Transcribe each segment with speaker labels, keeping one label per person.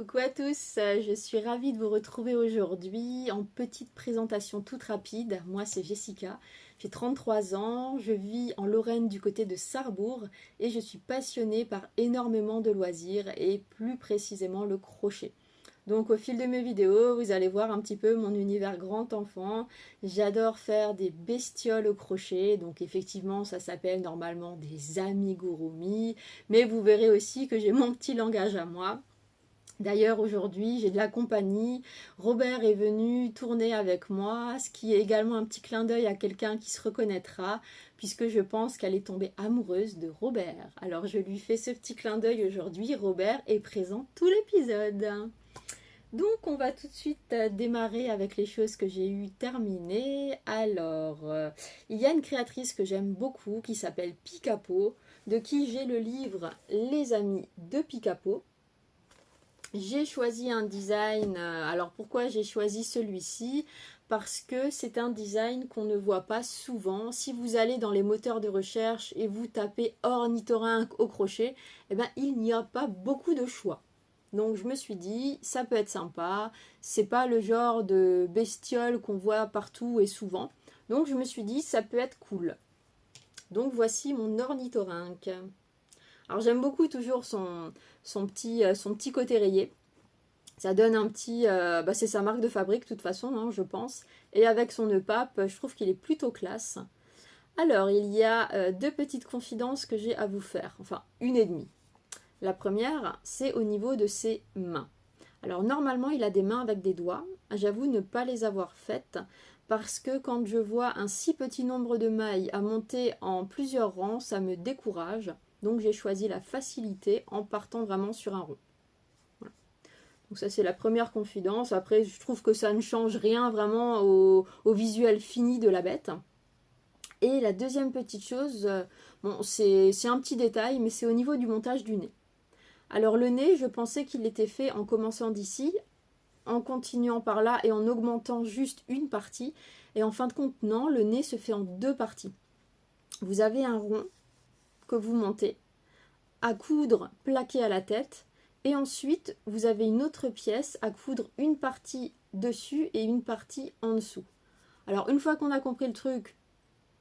Speaker 1: Coucou à tous, je suis ravie de vous retrouver aujourd'hui en petite présentation toute rapide. Moi c'est Jessica, j'ai 33 ans, je vis en Lorraine du côté de Sarrebourg et je suis passionnée par énormément de loisirs et plus précisément le crochet. Donc au fil de mes vidéos, vous allez voir un petit peu mon univers grand enfant. J'adore faire des bestioles au crochet, donc effectivement ça s'appelle normalement des amigurumi, mais vous verrez aussi que j'ai mon petit langage à moi. D'ailleurs, aujourd'hui, j'ai de la compagnie. Robert est venu tourner avec moi, ce qui est également un petit clin d'œil à quelqu'un qui se reconnaîtra, puisque je pense qu'elle est tombée amoureuse de Robert. Alors, je lui fais ce petit clin d'œil aujourd'hui. Robert est présent tout l'épisode. Donc, on va tout de suite démarrer avec les choses que j'ai eu terminées. Alors, il y a une créatrice que j'aime beaucoup qui s'appelle Picapo, de qui j'ai le livre Les Amis de Picapo. J'ai choisi un design, alors pourquoi j'ai choisi celui-ci? Parce que c'est un design qu'on ne voit pas souvent. Si vous allez dans les moteurs de recherche et vous tapez ornithorynque au crochet, eh ben, il n'y a pas beaucoup de choix. Donc je me suis dit, ça peut être sympa, c'est pas le genre de bestiole qu'on voit partout et souvent. Donc je me suis dit, ça peut être cool. Donc voici mon ornithorynque. Alors j'aime beaucoup toujours son petit côté rayé. Ça donne un petit... c'est sa marque de fabrique de toute façon, hein, je pense. Et avec son nœud pape, je trouve qu'il est plutôt classe. Alors, il y a deux petites confidences que j'ai à vous faire. Enfin, une et demie. La première, c'est au niveau de ses mains. Alors, normalement, il a des mains avec des doigts. J'avoue ne pas les avoir faites parce que quand je vois un si petit nombre de mailles à monter en plusieurs rangs, ça me décourage. Donc, j'ai choisi la facilité en partant vraiment sur un rond. Donc ça c'est la première confidence. Après je trouve que ça ne change rien vraiment au visuel fini de la bête. Et la deuxième petite chose, bon c'est un petit détail, mais c'est au niveau du montage du nez. Alors le nez, je pensais qu'il était fait en commençant d'ici, en continuant par là et en augmentant juste une partie. Et en fin de compte, non, le nez se fait en deux parties. Vous avez un rond que vous montez, à coudre plaqué à la tête. Et ensuite, vous avez une autre pièce à coudre une partie dessus et une partie en dessous. Alors, une fois qu'on a compris le truc,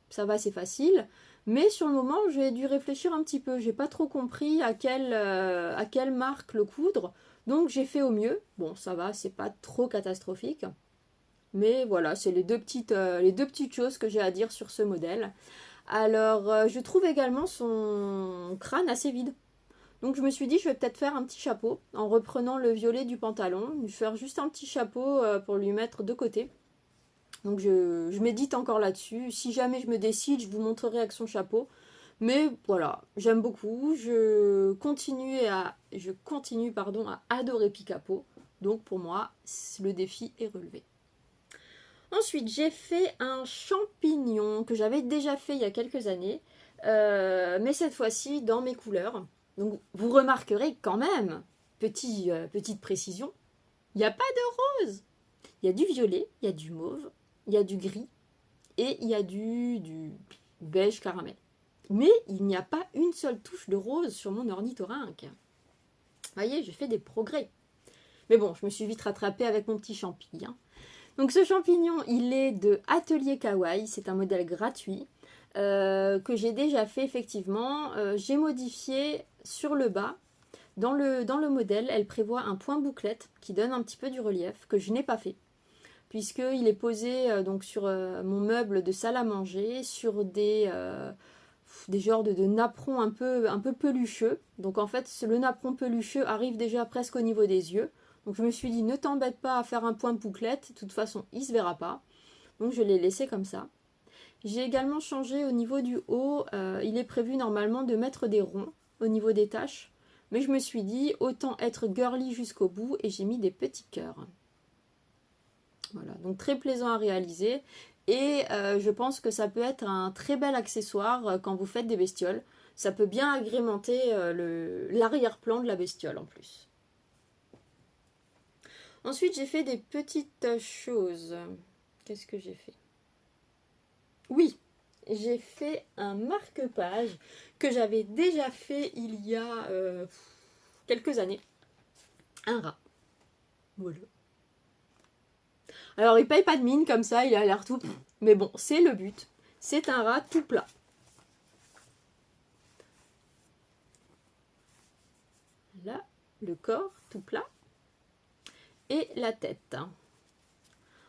Speaker 1: ça va, c'est facile. Mais sur le moment, j'ai dû réfléchir un petit peu. J'ai pas trop compris à quelle marque le coudre. Donc, j'ai fait au mieux. Bon, ça va, c'est pas trop catastrophique. Mais voilà, c'est les deux petites choses que j'ai à dire sur ce modèle. Alors, je trouve également son crâne assez vide. Donc je me suis dit, je vais peut-être faire un petit chapeau en reprenant le violet du pantalon. Je vais faire juste un petit chapeau pour lui mettre de côté. Donc je médite encore là-dessus. Si jamais je me décide, je vous montrerai avec son chapeau. Mais voilà, j'aime beaucoup. Je continue à adorer Picapo. Donc pour moi, le défi est relevé. Ensuite, j'ai fait un champignon que j'avais déjà fait il y a quelques années. Mais cette fois-ci dans mes couleurs. Donc vous remarquerez quand même, petite précision, il n'y a pas de rose. Il y a du violet, il y a du mauve, il y a du gris et il y a du beige caramel. Mais il n'y a pas une seule touche de rose sur mon ornithorynque. Vous voyez, j'ai fait des progrès. Mais bon, je me suis vite rattrapée avec mon petit champignon. Donc ce champignon, il est de Atelier Kawaii, c'est un modèle gratuit. Que j'ai déjà fait effectivement. J'ai modifié sur le bas. Dans le modèle, elle prévoit un point bouclette qui donne un petit peu du relief, que je n'ai pas fait. Puisqu'il est posé donc sur mon meuble de salle à manger, sur des genres de napperons un peu pelucheux. Donc en fait, le napperon pelucheux arrive déjà presque au niveau des yeux. Donc je me suis dit, ne t'embête pas à faire un point bouclette, de toute façon, il ne se verra pas. Donc je l'ai laissé comme ça. J'ai également changé au niveau du haut. Il est prévu normalement de mettre des ronds au niveau des taches. Mais je me suis dit, autant être girly jusqu'au bout et j'ai mis des petits cœurs. Voilà, donc très plaisant à réaliser. Et je pense que ça peut être un très bel accessoire quand vous faites des bestioles. Ça peut bien agrémenter l'arrière-plan de la bestiole en plus. Ensuite, j'ai fait des petites choses. Qu'est-ce que j'ai fait ? Oui, j'ai fait un marque-page que j'avais déjà fait il y a quelques années. Un rat. Voilà. Alors il paye pas de mine comme ça, il a l'air tout... Mais bon, c'est le but. C'est un rat tout plat. Là, le corps tout plat. Et la tête.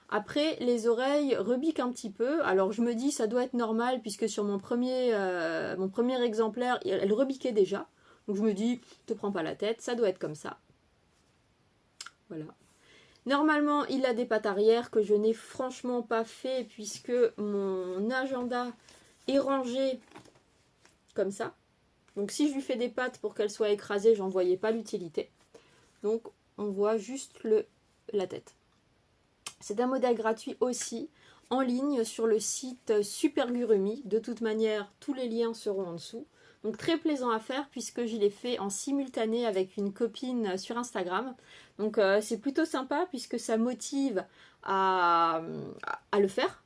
Speaker 1: Après, les oreilles rebiquent un petit peu. Alors je me dis, ça doit être normal, puisque sur mon premier exemplaire, elle rebiquait déjà. Donc je me dis, te prends pas la tête, ça doit être comme ça. Voilà. Normalement, il a des pattes arrière que je n'ai franchement pas fait, puisque mon agenda est rangé comme ça. Donc si je lui fais des pattes pour qu'elle soit écrasée, j'en voyais pas l'utilité. Donc on voit juste la tête. C'est un modèle gratuit aussi, en ligne sur le site Supergurumi. De toute manière, tous les liens seront en dessous. Donc très plaisant à faire, puisque je l'ai fait en simultané avec une copine sur Instagram. Donc c'est plutôt sympa, puisque ça motive à le faire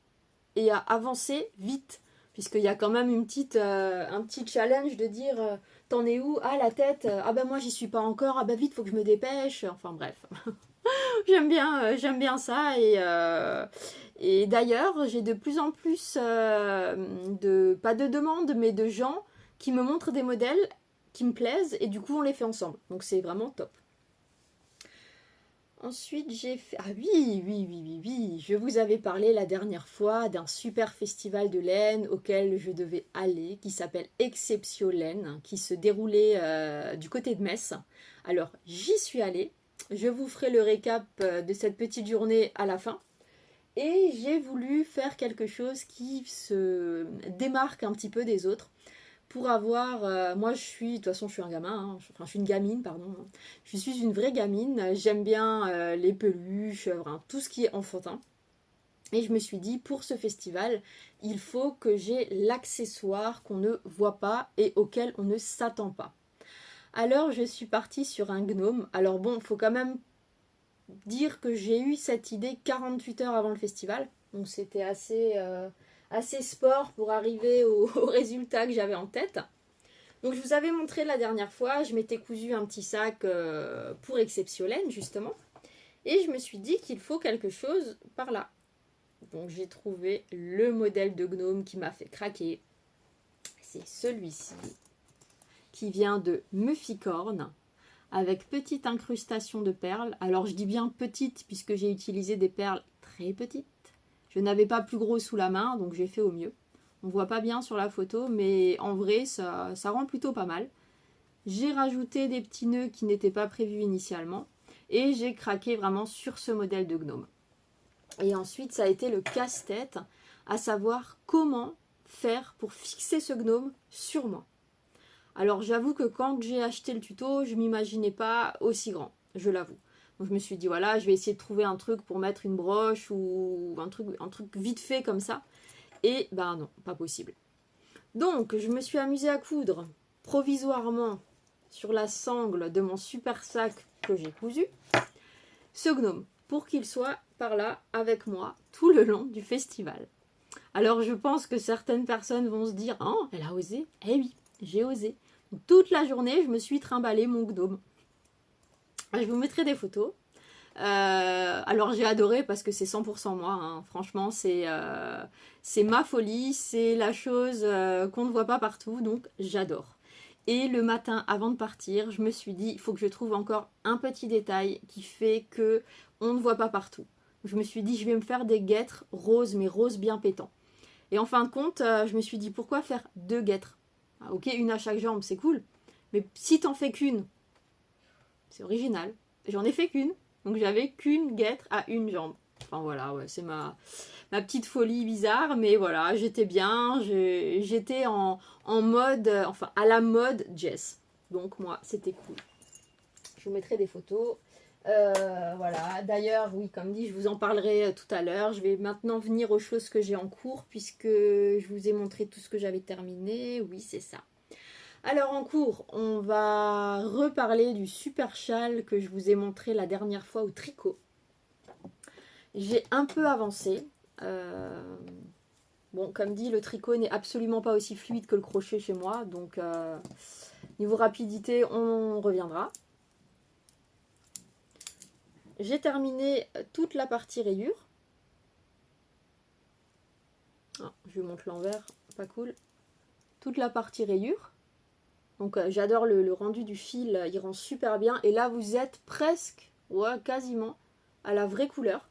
Speaker 1: et à avancer vite. Puisqu'il y a quand même un petit challenge de dire t'en es où? Ah, la tête, ah ben moi j'y suis pas encore, ah ben vite faut que je me dépêche. Enfin bref. J'aime bien ça, et d'ailleurs j'ai de plus en plus pas de demandes, mais de gens qui me montrent des modèles qui me plaisent, et du coup on les fait ensemble, donc c'est vraiment top. Ensuite j'ai fait... Ah oui, je vous avais parlé la dernière fois d'un super festival de laine auquel je devais aller, qui s'appelle Exceptio Laine, qui se déroulait du côté de Metz. Alors j'y suis allée. Je vous ferai le récap de cette petite journée à la fin. Et j'ai voulu faire quelque chose qui se démarque un petit peu des autres. Pour avoir... moi, de toute façon, je suis un gamin. Enfin, je suis une gamine, pardon. Je suis une vraie gamine. J'aime bien les peluches, tout ce qui est enfantin. Et je me suis dit, pour ce festival, il faut que j'ai l'accessoire qu'on ne voit pas et auquel on ne s'attend pas. Alors je suis partie sur un gnome. Alors bon, il faut quand même dire que j'ai eu cette idée 48 heures avant le festival. Donc c'était assez sport pour arriver au résultat que j'avais en tête. Donc je vous avais montré la dernière fois, je m'étais cousu un petit sac pour Exceptio Laine justement. Et je me suis dit qu'il faut quelque chose par là. Donc j'ai trouvé le modèle de gnome qui m'a fait craquer. C'est celui-ci, qui vient de Mufficorn, avec petite incrustation de perles. Alors je dis bien petite, puisque j'ai utilisé des perles très petites. Je n'avais pas plus gros sous la main, donc j'ai fait au mieux. On voit pas bien sur la photo, mais en vrai, ça rend plutôt pas mal. J'ai rajouté des petits nœuds qui n'étaient pas prévus initialement, et j'ai craqué vraiment sur ce modèle de gnome. Et ensuite, ça a été le casse-tête, à savoir comment faire pour fixer ce gnome sur moi. Alors j'avoue que quand j'ai acheté le tuto, je ne m'imaginais pas aussi grand, je l'avoue. Donc je me suis dit, voilà, je vais essayer de trouver un truc pour mettre une broche ou un truc vite fait comme ça. Et ben non, pas possible. Donc je me suis amusée à coudre provisoirement sur la sangle de mon super sac que j'ai cousu ce gnome, pour qu'il soit par là avec moi tout le long du festival. Alors je pense que certaines personnes vont se dire, oh, elle a osé. Eh oui, j'ai osé. Toute la journée, je me suis trimballé mon gnome. Je vous mettrai des photos. Alors j'ai adoré parce que c'est 100% moi. Hein. Franchement, c'est ma folie. C'est la chose qu'on ne voit pas partout. Donc j'adore. Et le matin, avant de partir, je me suis dit, il faut que je trouve encore un petit détail qui fait que on ne voit pas partout. Je me suis dit, je vais me faire des guêtres roses, mais roses bien pétants. Et en fin de compte, je me suis dit, pourquoi faire 2 guêtres? Ah, ok, une à chaque jambe, c'est cool. Mais si t'en fais qu'une, c'est original. J'en ai fait qu'une. Donc j'avais qu'une guêtre à une jambe. Enfin voilà, ouais, c'est ma petite folie bizarre. Mais voilà, j'étais bien. J'étais en mode, enfin à la mode Jess. Donc moi, c'était cool. Je vous mettrai des photos. Voilà, d'ailleurs, oui, comme dit, je vous en parlerai tout à l'heure. Je vais maintenant venir aux choses que j'ai en cours, puisque je vous ai montré tout ce que j'avais terminé. Oui, c'est ça. Alors en cours, on va reparler du super châle que je vous ai montré la dernière fois au tricot. J'ai un peu avancé. Bon, comme dit, le tricot n'est absolument pas aussi fluide que le crochet chez moi, donc niveau rapidité, on reviendra. j'ai terminé toute la partie rayure. Ah, je vous montre l'envers, pas cool. Toute la partie rayure. Donc j'adore le rendu du fil, il rend super bien. Et là vous êtes presque, ouais quasiment, à la vraie couleur.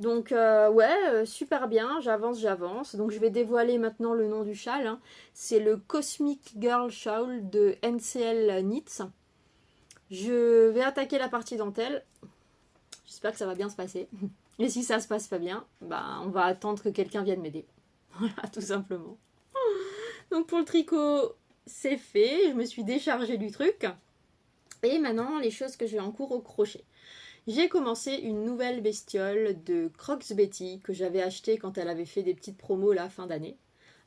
Speaker 1: Donc ouais, super bien, j'avance. Donc je vais dévoiler maintenant le nom du châle. Hein. C'est le Cosmic Girl Shawl de NCL Knits. Je vais attaquer la partie dentelle. J'espère que ça va bien se passer. Et si ça se passe pas bien, bah on va attendre que quelqu'un vienne m'aider. Voilà, tout simplement. Donc pour le tricot, c'est fait. Je me suis déchargée du truc. Et maintenant, les choses que j'ai en cours au crochet. J'ai commencé une nouvelle bestiole de Crocs Betty que j'avais achetée quand elle avait fait des petites promos la fin d'année.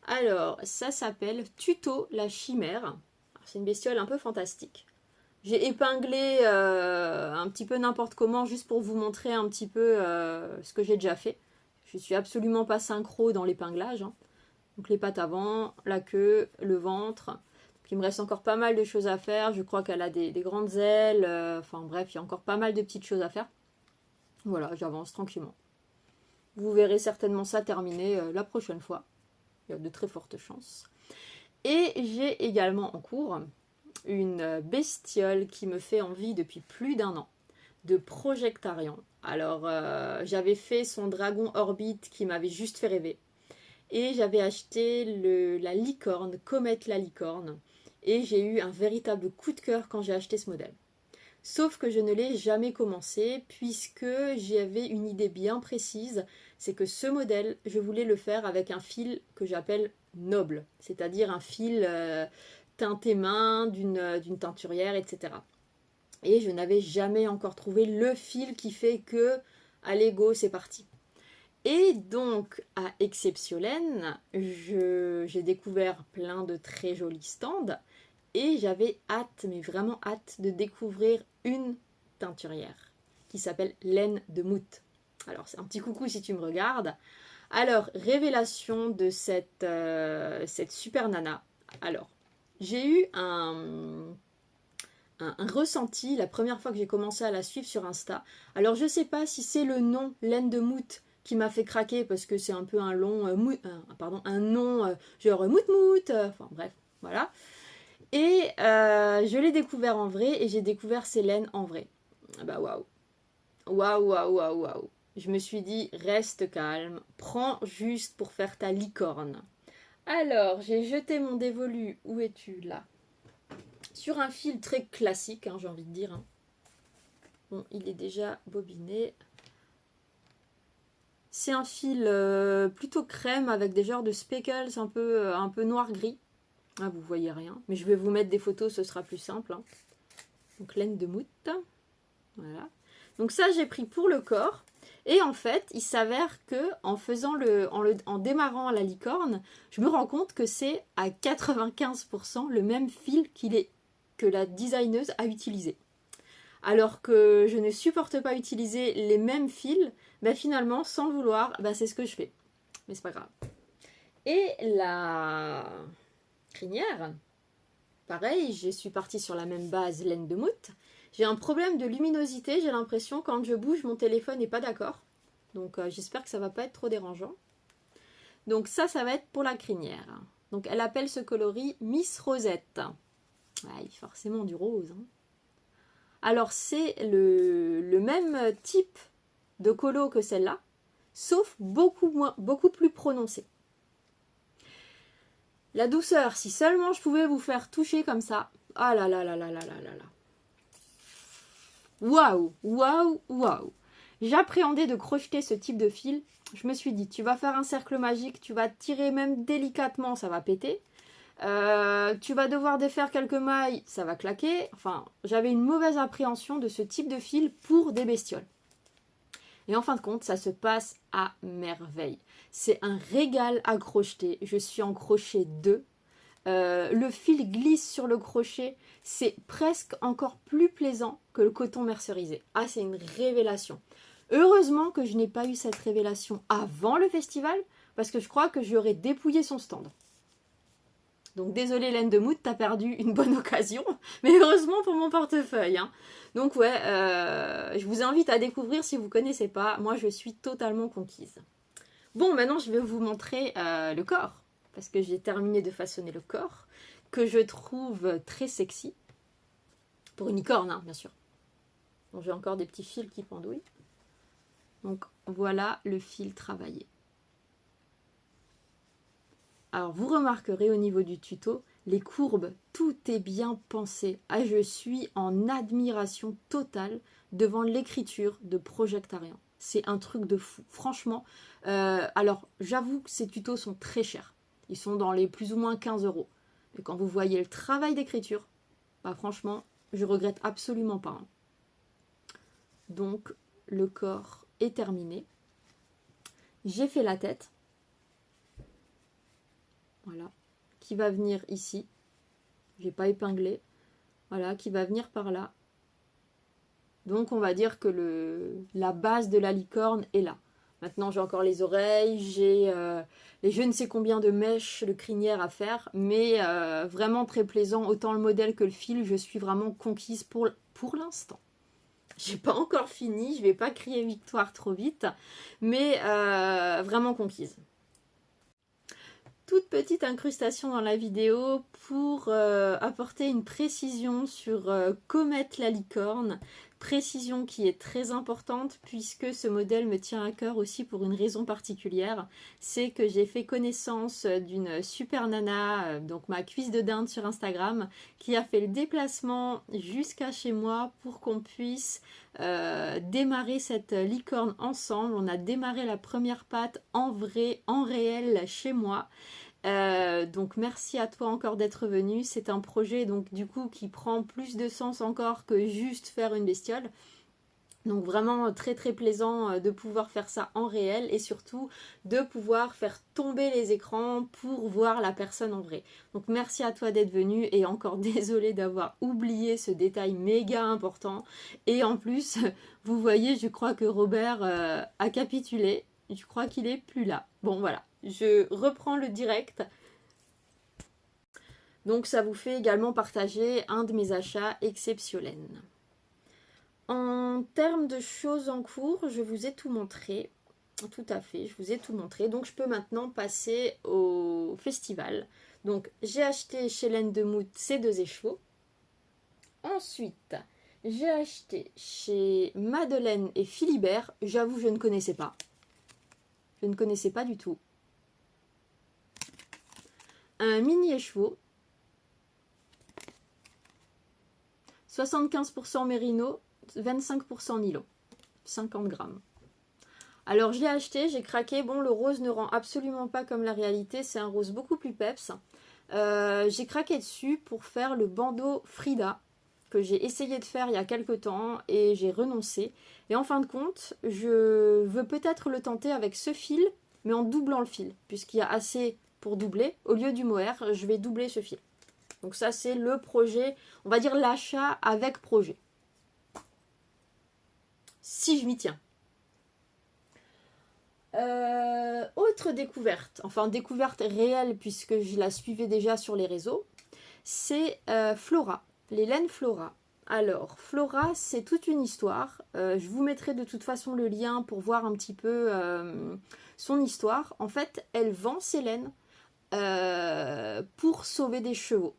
Speaker 1: Alors, ça s'appelle Tuto la chimère. C'est une bestiole un peu fantastique. J'ai épinglé un petit peu n'importe comment juste pour vous montrer un petit peu ce que j'ai déjà fait. Je suis absolument pas synchro dans l'épinglage. Hein. Donc les pattes avant, la queue, le ventre. Donc, il me reste encore pas mal de choses à faire. Je crois qu'elle a des grandes ailes. Enfin bref, il y a encore pas mal de petites choses à faire. Voilà, j'avance tranquillement. Vous verrez certainement ça terminé la prochaine fois. Il y a de très fortes chances. Et j'ai également en cours une bestiole qui me fait envie depuis plus d'1 an, de Projectarian. Alors, j'avais fait son dragon Orbit qui m'avait juste fait rêver. Et j'avais acheté la licorne, Comet la licorne. Et j'ai eu un véritable coup de cœur quand j'ai acheté ce modèle. Sauf que je ne l'ai jamais commencé puisque j'avais une idée bien précise. C'est que ce modèle, je voulais le faire avec un fil que j'appelle noble. C'est-à-dire un fil teinté main, d'une teinturière, etc. Et je n'avais jamais encore trouvé le fil qui fait que, allez go, c'est parti. Et donc, à Exceptiolène, j'ai découvert plein de très jolis stands et j'avais hâte, mais vraiment hâte, de découvrir une teinturière qui s'appelle Laine de Mout. Alors, c'est un petit coucou si tu me regardes. Alors, révélation de cette super nana. Alors, j'ai eu un ressenti la première fois que j'ai commencé à la suivre sur Insta. Alors, je sais pas si c'est le nom Laine de Mout qui m'a fait craquer parce que c'est un peu un long un nom genre mout, enfin bref, voilà. Et je l'ai découvert en vrai et j'ai découvert ces laines en vrai. Bah waouh. Waouh. Je me suis dit, reste calme, prends juste pour faire ta licorne. Alors, j'ai jeté mon dévolu, où es-tu là? Sur un fil très classique, hein, j'ai envie de dire. Hein. Bon, il est déjà bobiné. C'est un fil plutôt crème avec des genres de speckles un peu noir-gris. Ah, vous voyez rien, mais je vais vous mettre des photos, ce sera plus simple. Hein. Donc laine de mout. Voilà. Donc ça, j'ai pris pour le corps. Et en fait, il s'avère que en démarrant la licorne, je me rends compte que c'est à 95% le même fil que la designeuse a utilisé. Alors que je ne supporte pas utiliser les mêmes fils, bah finalement, sans le vouloir, bah c'est ce que je fais. Mais c'est pas grave. Et la crinière, pareil, je suis partie sur la même base laine de mout. J'ai un problème de luminosité, j'ai l'impression, quand je bouge, mon téléphone n'est pas d'accord. Donc j'espère que ça va pas être trop dérangeant. Donc ça va être pour la crinière. Donc elle appelle ce coloris Miss Rosette. Ouais, forcément du rose. Hein. Alors c'est le même type de colo que celle-là, sauf beaucoup plus prononcé. La douceur, si seulement je pouvais vous faire toucher comme ça. Ah là là là là là là là là. Waouh. J'appréhendais de crocheter ce type de fil. Je me suis dit, tu vas faire un cercle magique, tu vas tirer même délicatement, ça va péter. Tu vas devoir défaire quelques mailles, ça va claquer. Enfin, j'avais une mauvaise appréhension de ce type de fil pour des bestioles. Et en fin de compte, ça se passe à merveille. C'est un régal à crocheter. Je suis en crochet 2. Le fil glisse sur le crochet. C'est presque encore plus plaisant que le coton mercerisé. Ah, c'est une révélation. Heureusement que je n'ai pas eu cette révélation avant le festival, parce que je crois que j'aurais dépouillé son stand. Donc désolé laine de Mout, t'as perdu une bonne occasion, mais heureusement pour mon portefeuille. Hein. Donc ouais, je vous invite à découvrir si vous ne connaissez pas. Moi je suis totalement conquise. Bon, maintenant je vais vous montrer le corps, parce que j'ai terminé de façonner le corps, que je trouve très sexy. Pour une licorne, hein, bien sûr. Bon, j'ai encore des petits fils qui pendouillent. Donc voilà le fil travaillé. Alors vous remarquerez au niveau du tuto, les courbes, tout est bien pensé. Ah, je suis en admiration totale devant l'écriture de Projectarian. C'est un truc de fou, franchement. Alors j'avoue que ces tutos sont très chers. Ils sont dans les plus ou moins 15 €. Mais quand vous voyez le travail d'écriture, bah franchement, je regrette absolument pas. Hein. Donc le corps est terminé. J'ai fait la tête. Voilà, qui va venir ici. J'ai pas épinglé. Voilà, qui va venir par là. Donc on va dire que la base de la licorne est là. Maintenant j'ai encore les oreilles, j'ai les je ne sais combien de mèches de crinière à faire, mais vraiment très plaisant, autant le modèle que le fil, je suis vraiment conquise pour l'instant. J'ai pas encore fini, je vais pas crier victoire trop vite, mais vraiment conquise. Toute petite incrustation dans la vidéo pour apporter une précision sur Comet la licorne, précision qui est très importante puisque ce modèle me tient à cœur aussi pour une raison particulière, c'est que j'ai fait connaissance d'une super nana, donc ma cuisse de dinde sur Instagram, qui a fait le déplacement jusqu'à chez moi pour qu'on puisse démarrer cette licorne ensemble. On a démarré la première patte en vrai, en réel chez moi. Donc merci à toi encore d'être venu. C'est un projet donc du coup qui prend plus de sens encore que juste faire une bestiole. Donc vraiment très très plaisant de pouvoir faire ça en réel et surtout de pouvoir faire tomber les écrans pour voir la personne en vrai. Donc merci à toi d'être venu et encore désolée d'avoir oublié ce détail méga important. Et en plus, vous voyez, je crois que Robert a capitulé. Je crois qu'il est plus là. Bon voilà, je reprends le direct. Donc ça vous fait également partager un de mes achats exceptionnels. En termes de choses en cours, je vous ai tout montré. Tout à fait, je vous ai tout montré. Donc je peux maintenant passer au festival. Donc j'ai acheté chez Laine de Mout ces deux écheveaux. Ensuite, j'ai acheté chez Madeleine et Philibert. J'avoue, je ne connaissais pas. Je ne connaissais pas du tout. Un mini écheveau. 75% mérino, 25% nylon. 50 grammes. Alors j'ai acheté, j'ai craqué. Bon, le rose ne rend absolument pas comme la réalité. C'est un rose beaucoup plus peps. J'ai craqué dessus pour faire le bandeau Frida que j'ai essayé de faire il y a quelques temps et j'ai renoncé. Et en fin de compte, je veux peut-être le tenter avec ce fil, mais en doublant le fil, puisqu'il y a assez pour doubler. Au lieu du mohair, je vais doubler ce fil. Donc ça, c'est le projet, on va dire l'achat avec projet. Si je m'y tiens. Autre découverte, enfin découverte réelle puisque je la suivais déjà sur les réseaux, c'est Flora, les laines Flora. Alors, Flora, c'est toute une histoire. Je vous mettrai de toute façon le lien pour voir un petit peu son histoire. En fait, elle vend ses laines pour sauver des chevaux.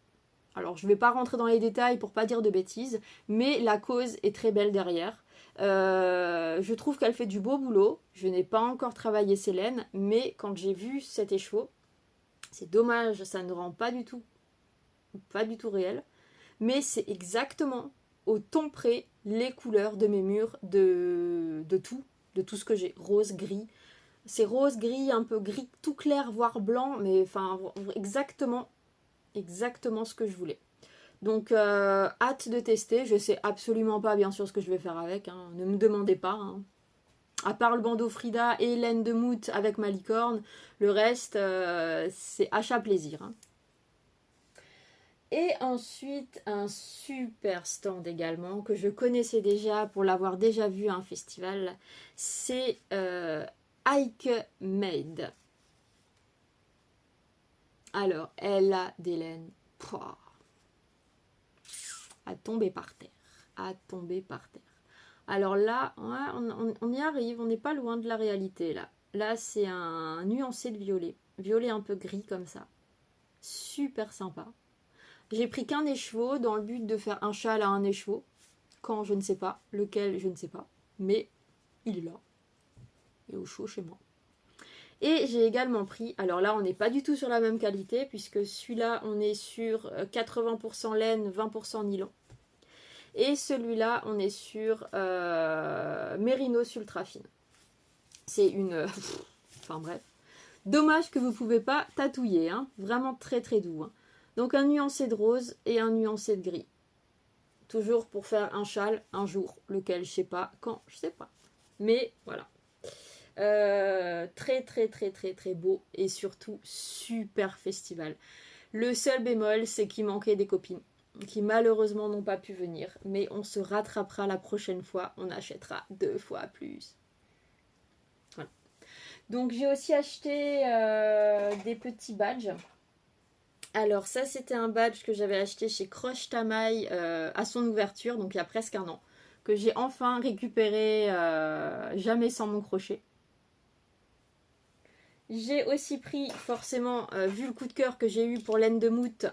Speaker 1: Alors, je ne vais pas rentrer dans les détails pour pas dire de bêtises, mais la cause est très belle derrière. Je trouve qu'elle fait du beau boulot. Je n'ai pas encore travaillé ses laines, mais quand j'ai vu cet écheveau, c'est dommage, ça ne rend pas du tout réel, mais c'est exactement au ton près les couleurs de mes murs, de tout ce que j'ai, rose, gris. C'est rose, gris, un peu gris tout clair, voire blanc, mais enfin exactement ce que je voulais. Donc hâte de tester, je sais absolument pas bien sûr ce que je vais faire avec, hein. Ne me demandez pas. Hein. À part le bandeau Frida et laine de Mout avec ma licorne, le reste c'est achat plaisir. Hein. Et ensuite un super stand également que je connaissais déjà pour l'avoir déjà vu à un festival, c'est Ike Made. Alors, elle a des laines pouah, à tomber par terre. À tomber par terre. Alors là, ouais, on y arrive, on n'est pas loin de la réalité là. Là, c'est un nuancé de violet. Violet un peu gris comme ça. Super sympa. J'ai pris qu'un écheveau dans le but de faire un châle à un écheveau. Quand je ne sais pas, lequel je ne sais pas. Mais il est là. Et au chaud chez moi. Et j'ai également pris, alors là on n'est pas du tout sur la même qualité, puisque celui-là on est sur 80% laine, 20% nylon. Et celui-là on est sur Mérinos ultra fine. C'est une... enfin bref. Dommage que vous ne pouvez pas tatouiller, hein. Vraiment très très doux. Hein. Donc un nuancé de rose et un nuancé de gris. Toujours pour faire un châle un jour, lequel je sais pas, quand, je sais pas. Mais voilà. Très très très très très beau et surtout super festival. Le seul bémol, c'est qu'il manquait des copines qui malheureusement n'ont pas pu venir, mais on se rattrapera la prochaine fois, on achètera 2 fois plus. Voilà. Donc j'ai aussi acheté des petits badges. Alors ça c'était un badge que j'avais acheté chez Croche Tamaï à son ouverture, donc il y a presque un an, que j'ai enfin récupéré jamais sans mon crochet. J'ai aussi pris, forcément, vu le coup de cœur que j'ai eu pour laine de moute,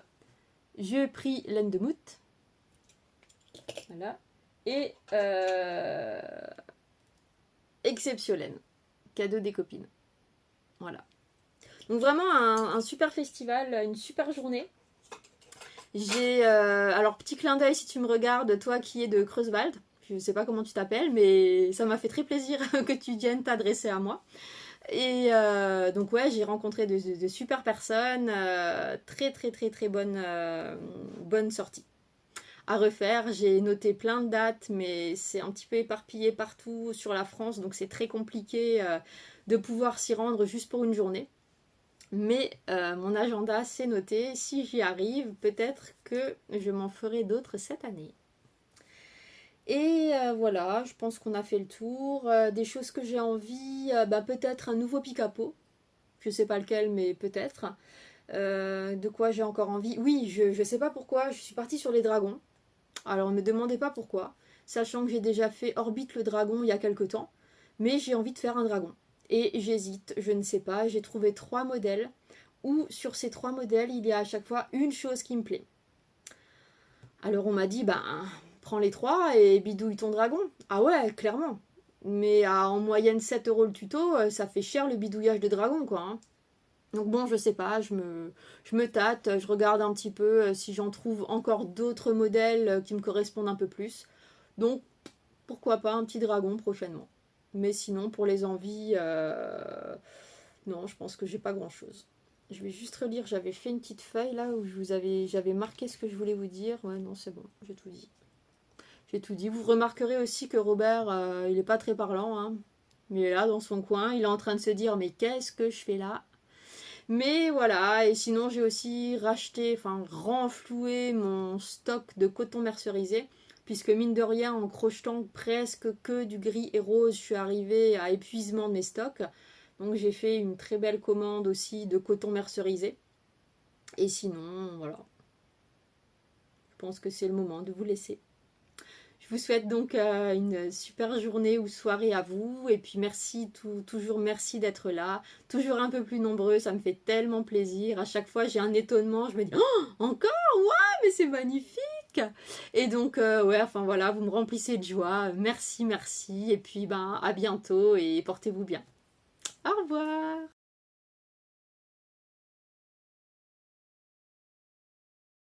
Speaker 1: j'ai pris laine de moute. Voilà. Et Exceptiolaine, cadeau des copines. Voilà. Donc vraiment un super festival, une super journée. J'ai alors petit clin d'œil si tu me regardes, toi qui es de Creuswald. Je ne sais pas comment tu t'appelles, mais ça m'a fait très plaisir que tu viennes t'adresser à moi. Et donc ouais, j'ai rencontré de super personnes, très très très très bonne sortie. À refaire, j'ai noté plein de dates, mais c'est un petit peu éparpillé partout sur la France, donc c'est très compliqué de pouvoir s'y rendre juste pour une journée. Mais mon agenda c'est noté, si j'y arrive, peut-être que je m'en ferai d'autres cette année. Et voilà, je pense qu'on a fait le tour. Des choses que j'ai envie, peut-être un nouveau pick-up. Je sais pas lequel, mais peut-être. De quoi j'ai encore envie? Oui, je sais pas pourquoi, je suis partie sur les dragons. Alors ne me demandez pas pourquoi, sachant que j'ai déjà fait Orbite le dragon il y a quelques temps. Mais j'ai envie de faire un dragon. Et j'hésite, je ne sais pas. J'ai trouvé 3 modèles, où sur ces 3 modèles, il y a à chaque fois une chose qui me plaît. Alors on m'a dit, prends les 3 et bidouille ton dragon. Ah ouais, clairement. Mais à en moyenne 7 € le tuto, ça fait cher le bidouillage de dragon, quoi. Hein. Donc bon, je sais pas, je me tâte, je regarde un petit peu si j'en trouve encore d'autres modèles qui me correspondent un peu plus. Donc, pourquoi pas un petit dragon prochainement. Mais sinon, pour les envies, non, je pense que j'ai pas grand-chose. Je vais juste relire, j'avais fait une petite feuille là où j'avais marqué ce que je voulais vous dire. Ouais, non, c'est bon, j'ai tout dit. J'ai tout dit. Vous remarquerez aussi que Robert, il est pas très parlant. Hein. Il est là dans son coin, il est en train de se dire mais qu'est-ce que je fais là? Mais voilà, et sinon j'ai aussi renfloué mon stock de coton mercerisé. Puisque mine de rien, en crochetant presque que du gris et rose, je suis arrivée à épuisement de mes stocks. Donc j'ai fait une très belle commande aussi de coton mercerisé. Et sinon, voilà. Je pense que c'est le moment de vous laisser. Je vous souhaite donc une super journée ou soirée à vous. Et puis merci, toujours merci d'être là. Toujours un peu plus nombreux, ça me fait tellement plaisir. À chaque fois, j'ai un étonnement. Je me dis, oh, encore? Ouais, mais c'est magnifique! Et donc, voilà, vous me remplissez de joie. Merci, merci. Et puis, à bientôt et portez-vous bien. Au revoir!